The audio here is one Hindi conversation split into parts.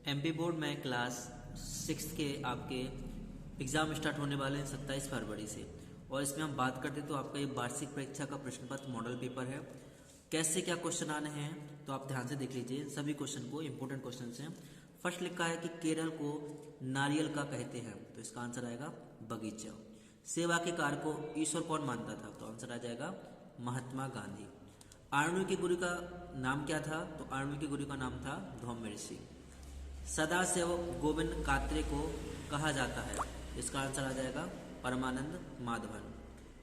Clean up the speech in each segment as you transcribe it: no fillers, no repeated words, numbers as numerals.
एमपी बोर्ड में क्लास 6 के आपके एग्जाम स्टार्ट होने वाले हैं 27 फरवरी से। और इसमें हम बात करते हैं तो आपका ये वार्षिक परीक्षा का प्रश्न पत्र मॉडल पेपर है। कैसे क्या क्वेश्चन आने हैं तो आप ध्यान से देख लीजिए सभी क्वेश्चन को, इंपॉर्टेंट क्वेश्चन हैं। फर्स्ट लिखा है कि केरल को नारियल का कहते हैं, तो इसका आंसर आएगा बगीचा। सेवा के कार्य को ईश्वर कौन मानता था, तो आंसर आ जाएगा महात्मा गांधी। आणविक के गुरु का नाम क्या था, तो आणविक के गुरु का नाम था धौम्य ऋषि। सदाशिव गोविंद कात्रे को कहा जाता है, इसका आंसर आ जाएगा परमानंद माधवन।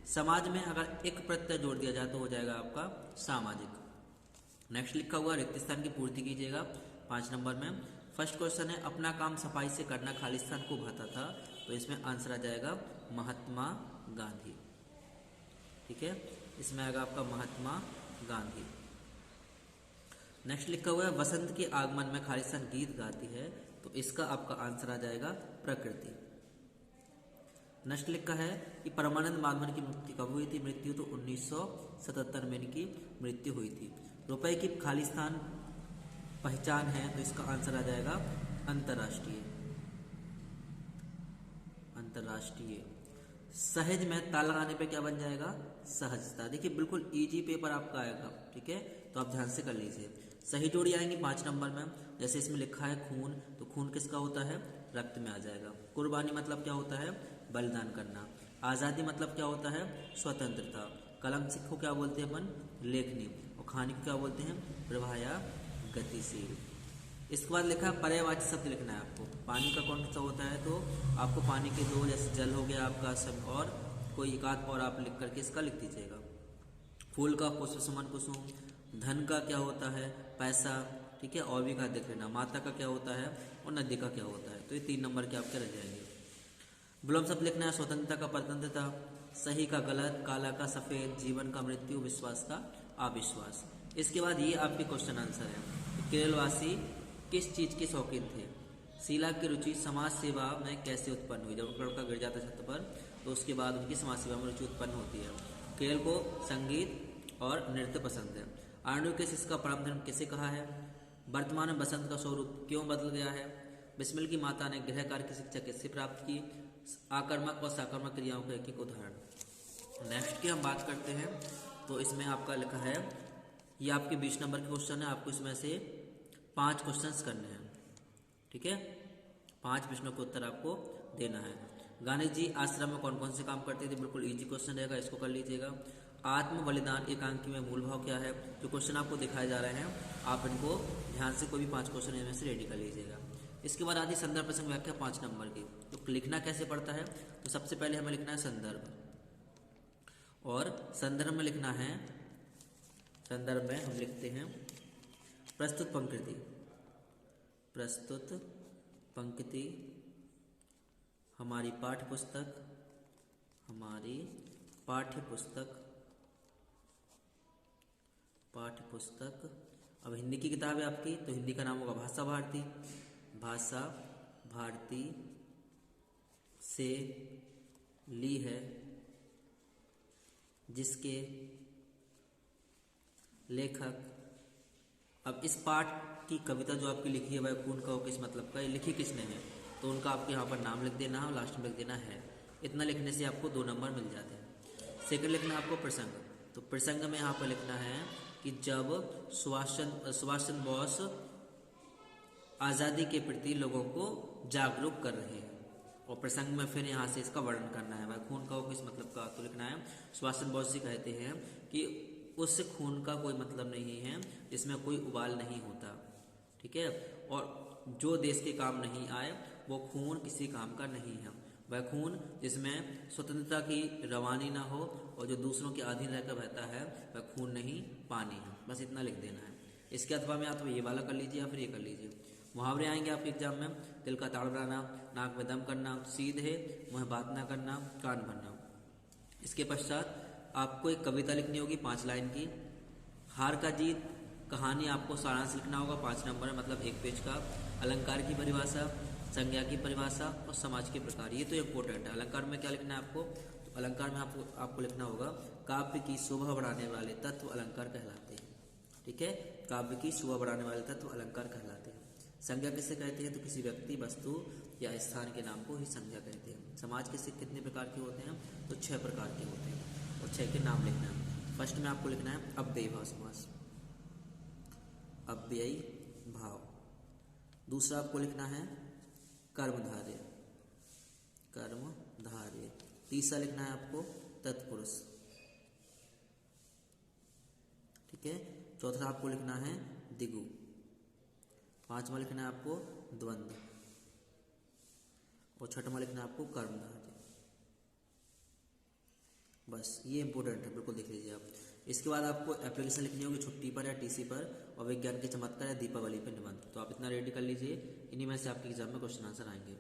समाज में अगर एक प्रत्यय जोड़ दिया जाए तो हो जाएगा आपका सामाजिक। नेक्स्ट लिखा हुआ रिक्त स्थान की पूर्ति कीजिएगा 5 नंबर में। फर्स्ट क्वेश्चन है अपना काम सफाई से करना खालिस्तान को भाता था, तो इसमें आंसर आ जाएगा महात्मा गांधी। ठीक है, इसमें आएगा आपका महात्मा गांधी। नेक्स्ट लिखा हुआ है वसंत के आगमन में खालिस्तान गीत गाती है, तो इसका आपका आंसर आ जाएगा प्रकृति। नेक्स्ट लिखा है कि परमानंद माधवन की मृत्यु कब हुई थी, मृत्यु तो 1977 में इनकी मृत्यु हुई थी। रुपए की खालिस्तान पहचान है, तो इसका आंसर आ जाएगा अंतर्राष्ट्रीय। अंतर्राष्ट्रीय। सहज में ताला लगाने पे क्या बन जाएगा, सहजता। देखिए बिल्कुल इजी पेपर आपका आएगा, ठीक है, तो आप ध्यान से कर लीजिए। सही जोड़ी आएंगी 5 नंबर में। जैसे इसमें लिखा है खून, तो खून किसका होता है, रक्त में आ जाएगा। कुर्बानी मतलब क्या होता है, बलिदान करना। आज़ादी मतलब क्या होता है, स्वतंत्रता। कलम को क्या बोलते हैं अपन, लेखनी। और खाने को क्या बोलते हैं, प्रवाह या गतिशील। इसके बाद लिखा है पर्यायवाची शब्द लिखना है आपको। पानी का कौन सा होता है, तो आपको पानी के दो, जैसे जल हो गया आपका सब, और कोई एक आध और आप लिख करके इसका लिख दीजिएगा। फूल का पुष्प समान कुसुम। धन का क्या होता है, पैसा। ठीक है, और भी का देख लेना। माता का क्या होता है और नदी का क्या होता है, तो ये 3 नंबर के आपके रह जाएंगे। विलोम शब्द लिखना है स्वतंत्रता का परतंत्रता, सही का गलत, काला का सफेद, जीवन का मृत्यु, विश्वास का अविश्वास। इसके बाद ये आपके क्वेश्चन आंसर है। केरलवासी किस चीज के शौकीन थे। शीला की रुचि समाज सेवा में कैसे उत्पन्न हुई। जब उनका लड़का गिर जाता है छत पर, तो उसके बाद उनकी समाज सेवा में रुचि उत्पन्न होती है। केरल को संगीत और नृत्य पसंद है। आणविक के शिष्य का परम धर्म किसे कहा है। वर्तमान में बसंत का स्वरूप क्यों बदल गया है। बिस्मिल की माता ने गृह कार्य की शिक्षा किससे प्राप्त की। आक्रामक और साक्रामक क्रियाओं का एक उदाहरण। नेक्स्ट की हम बात करते हैं, तो इसमें आपका लिखा है, ये आपके 20 नंबर के क्वेश्चन है। आपको इसमें से 5 क्वेश्चंस करने हैं, ठीक है। 5 प्रश्नों का उत्तर आपको देना है। गांधी जी आश्रम में कौन कौन से काम करते थे, बिल्कुल इजी क्वेश्चन रहेगा, इसको कर लीजिएगा। आत्म बलिदान एकांकी में मूल भाव क्या है। जो क्वेश्चन आपको दिखाए जा रहे हैं, आप इनको ध्यान से कोई भी 5 क्वेश्चन इनमें से रेडी कर लीजिएगा। इसके बाद आदि संदर्भ प्रसंग व्याख्या 5 नंबर की। तो लिखना कैसे पड़ता है, तो सबसे पहले हमें लिखना है संदर्भ, और संदर्भ में लिखना है, संदर्भ में हम लिखते हैं प्रस्तुत पंक्ति। प्रस्तुत पंक्ति हमारी पाठ्य पुस्तक, हमारी पाठ्य पुस्तक, पाठ्य पुस्तक। अब हिंदी की किताब है आपकी, तो हिंदी का नाम होगा भाषा भारती। भाषा भारती से ली है, जिसके लेखक। अब इस पाठ की कविता जो आपकी लिखी है वह कौन का हो, किस मतलब का, ये लिखी किसने है, तो उनका आपके यहाँ पर नाम लिख देना है और लास्ट में लिख देना है। इतना लिखने से आपको 2 नंबर मिल जाते हैं। सेकंड लिखना है आपको प्रसंग। तो प्रसंग में यहाँ पर लिखना है कि जब सुभाष चंद्र बोस आज़ादी के प्रति लोगों को जागरूक कर रहे हैं। और प्रसंग में फिर यहाँ से इसका वर्णन करना है, वह खून का हो किस मतलब का, तो लिखना है सुभाष चंद्र बोस जी कहते हैं कि उस खून का कोई मतलब नहीं है जिसमें कोई उबाल नहीं होता, ठीक है। और जो देश के काम नहीं आए वो खून किसी काम का नहीं है। वह खून जिसमें स्वतंत्रता की रवानी ना हो और जो दूसरों के अधीन रहकर बहता है, वह खून नहीं पानी है। बस इतना लिख देना है। इसके अथवा में आप तो ये वाला कर लीजिए या फिर ये कर लीजिए। मुहावरे आएंगे आपके एग्जाम में, दिल का ताड़ बनाना, नाक में दम करना, सीधे मुँह बात ना करना, कान भरना। इसके पश्चात आपको एक कविता लिखनी होगी 5 लाइन की। हार का जीत कहानी आपको सारांश लिखना होगा 5 नंबर में, मतलब 1 पेज का। अलंकार की परिभाषा, संज्ञा की परिभाषा और समाज के प्रकार, ये तो इम्पोर्टेंट है। अलंकार में क्या लिखना है आपको, तो अलंकार में आपको लिखना होगा काव्य की शोभा बढ़ाने वाले तत्व अलंकार कहलाते हैं, ठीक है। काव्य की शोभा बढ़ाने वाले तत्व अलंकार कहलाते हैं। संज्ञा किसे कहते हैं? तो किसी व्यक्ति, वस्तु या स्थान के नाम को ही संज्ञा कहते हैं। समाज किसे कितने प्रकार के होते हैं? तो 6 प्रकार के होते हैं और 6 के नाम लिखना है। फर्स्ट में आपको लिखना है अव्ययी भाव समास, अव्ययी भाव। दूसरा आपको लिखना है कर्मधारय, कर्मधारय। तीसरा लिखना है आपको तत्पुरुष, ठीक है। चौथा आपको लिखना है दिगु। पांचवा लिखना है आपको द्वंद्व और छठवां लिखना है आपको कर्मधारय। बस ये इंपॉर्टेंट है, बिल्कुल देख लीजिए आप। इसके बाद आपको एप्लीकेशन लिखनी होगी छुट्टी पर या टीसी पर और विज्ञान के चमत्कार या दीपावली पर निबंध। तो आप इतना रेडी कर लीजिए, इन्हीं में से आपके एग्जाम में क्वेश्चन आंसर आएंगे।